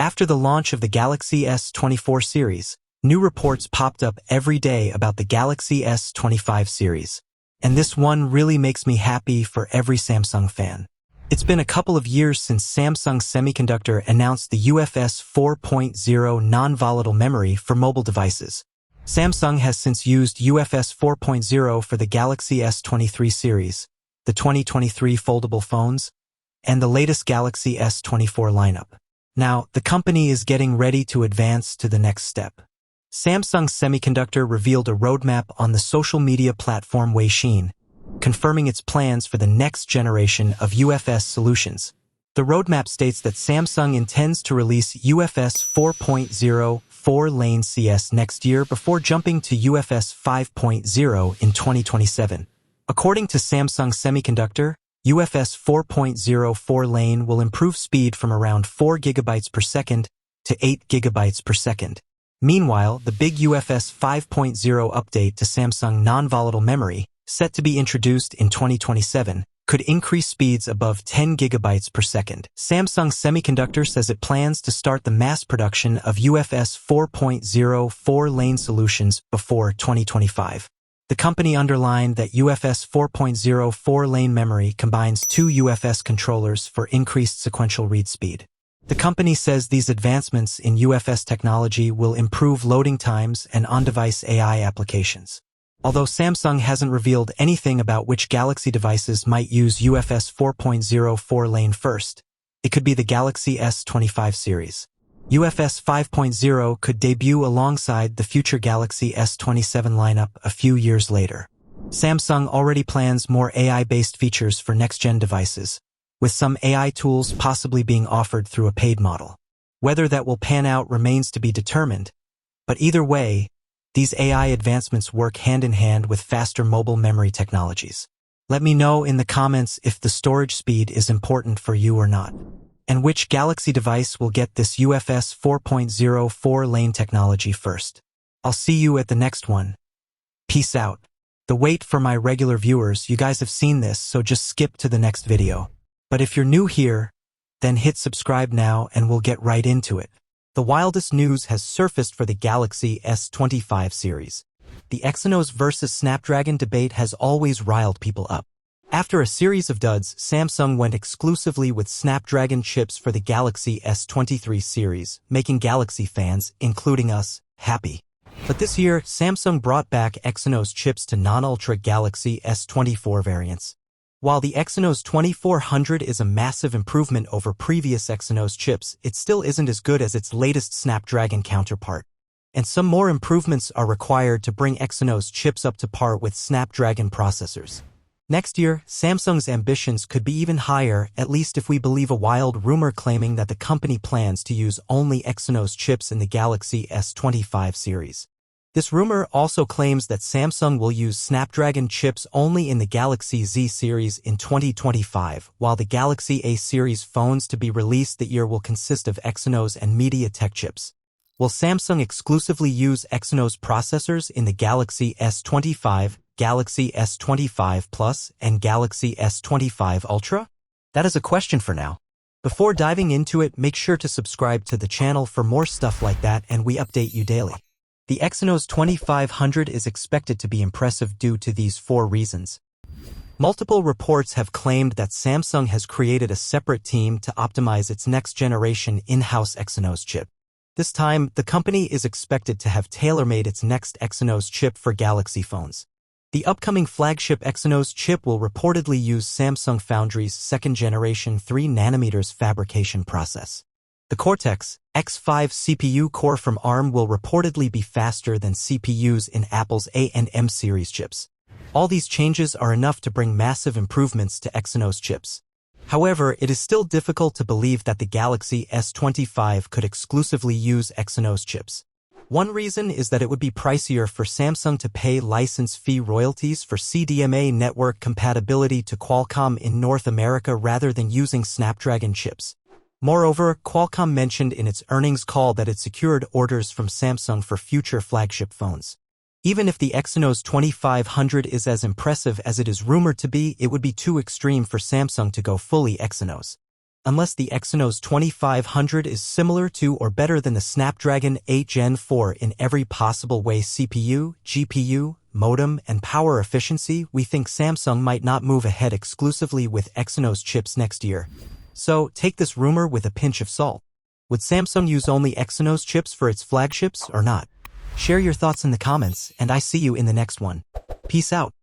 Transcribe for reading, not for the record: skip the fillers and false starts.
After the launch of the Galaxy S24 series, new reports popped up every day about the Galaxy S25 series. And this one really makes me happy for every Samsung fan. It's been a couple of years since Samsung Semiconductor announced the UFS 4.0 non-volatile memory for mobile devices. Samsung has since used UFS 4.0 for the Galaxy S23 series, the 2023 foldable phones, and the latest Galaxy S24 lineup. Now, the company is getting ready to advance to the next step. Samsung Semiconductor revealed a roadmap on the social media platform Weixin, confirming its plans for the next generation of UFS solutions. The roadmap states that Samsung intends to release UFS 4.0 4-lane CS next year before jumping to UFS 5.0 in 2027. According to Samsung Semiconductor, UFS 4.0 4-lane will improve speed from around 4 GB per second to 8 GB per second. Meanwhile, the big UFS 5.0 update to Samsung non-volatile memory, set to be introduced in 2027, could increase speeds above 10 GB per second. Samsung Semiconductor says it plans to start the mass production of UFS 4.0 4-lane solutions before 2025. The company underlined that UFS 4.0 4-lane memory combines two UFS controllers for increased sequential read speed. The company says these advancements in UFS technology will improve loading times and on-device AI applications. Although Samsung hasn't revealed anything about which Galaxy devices might use UFS 4.0 4-lane first, it could be the Galaxy S25 series. UFS 5.0 could debut alongside the future Galaxy S27 lineup a few years later. Samsung already plans more AI-based features for next-gen devices, with some AI tools possibly being offered through a paid model. Whether that will pan out remains to be determined, but either way, these AI advancements work hand-in-hand with faster mobile memory technologies. Let me know in the comments if the storage speed is important for you or not, and which Galaxy device will get this UFS 4.0 4-lane technology first. I'll see you at the next one. Peace out. The wait for my regular viewers, you guys have seen this, so just skip to the next video. But if you're new here, then hit subscribe now and we'll get right into it. The wildest news has surfaced for the Galaxy S25 series. The Exynos versus Snapdragon debate has always riled people up. After a series of duds, Samsung went exclusively with Snapdragon chips for the Galaxy S23 series, making Galaxy fans, including us, happy. But this year, Samsung brought back Exynos chips to non-Ultra Galaxy S24 variants. While the Exynos 2400 is a massive improvement over previous Exynos chips, it still isn't as good as its latest Snapdragon counterpart. And some more improvements are required to bring Exynos chips up to par with Snapdragon processors. Next year, Samsung's ambitions could be even higher, at least if we believe a wild rumor claiming that the company plans to use only Exynos chips in the Galaxy S25 series. This rumor also claims that Samsung will use Snapdragon chips only in the Galaxy Z series in 2025, while the Galaxy A series phones to be released that year will consist of Exynos and MediaTek chips. Will Samsung exclusively use Exynos processors in the Galaxy S25, Galaxy S25 Plus, and Galaxy S25 Ultra? That is a question for now. Before diving into it, make sure to subscribe to the channel for more stuff like that, and we update you daily. The Exynos 2500 is expected to be impressive due to these 4 reasons. Multiple reports have claimed that Samsung has created a separate team to optimize its next-generation in-house Exynos chip. This time, the company is expected to have tailor-made its next Exynos chip for Galaxy phones. The upcoming flagship Exynos chip will reportedly use Samsung Foundry's second-generation 3nm fabrication process. The Cortex-X5 CPU core from ARM will reportedly be faster than CPUs in Apple's A and M series chips. All these changes are enough to bring massive improvements to Exynos chips. However, it is still difficult to believe that the Galaxy S25 could exclusively use Exynos chips. One reason is that it would be pricier for Samsung to pay license fee royalties for CDMA network compatibility to Qualcomm in North America rather than using Snapdragon chips. Moreover, Qualcomm mentioned in its earnings call that it secured orders from Samsung for future flagship phones. Even if the Exynos 2500 is as impressive as it is rumored to be, it would be too extreme for Samsung to go fully Exynos. unless the Exynos 2500 is similar to or better than the Snapdragon 8 Gen 4 in every possible way: CPU, GPU, modem, and power efficiency. We think Samsung might not move ahead exclusively with Exynos chips next year. So, take this rumor with a pinch of salt. Would Samsung use only Exynos chips for its flagships or not? Share your thoughts in the comments, and I see you in the next one. Peace out.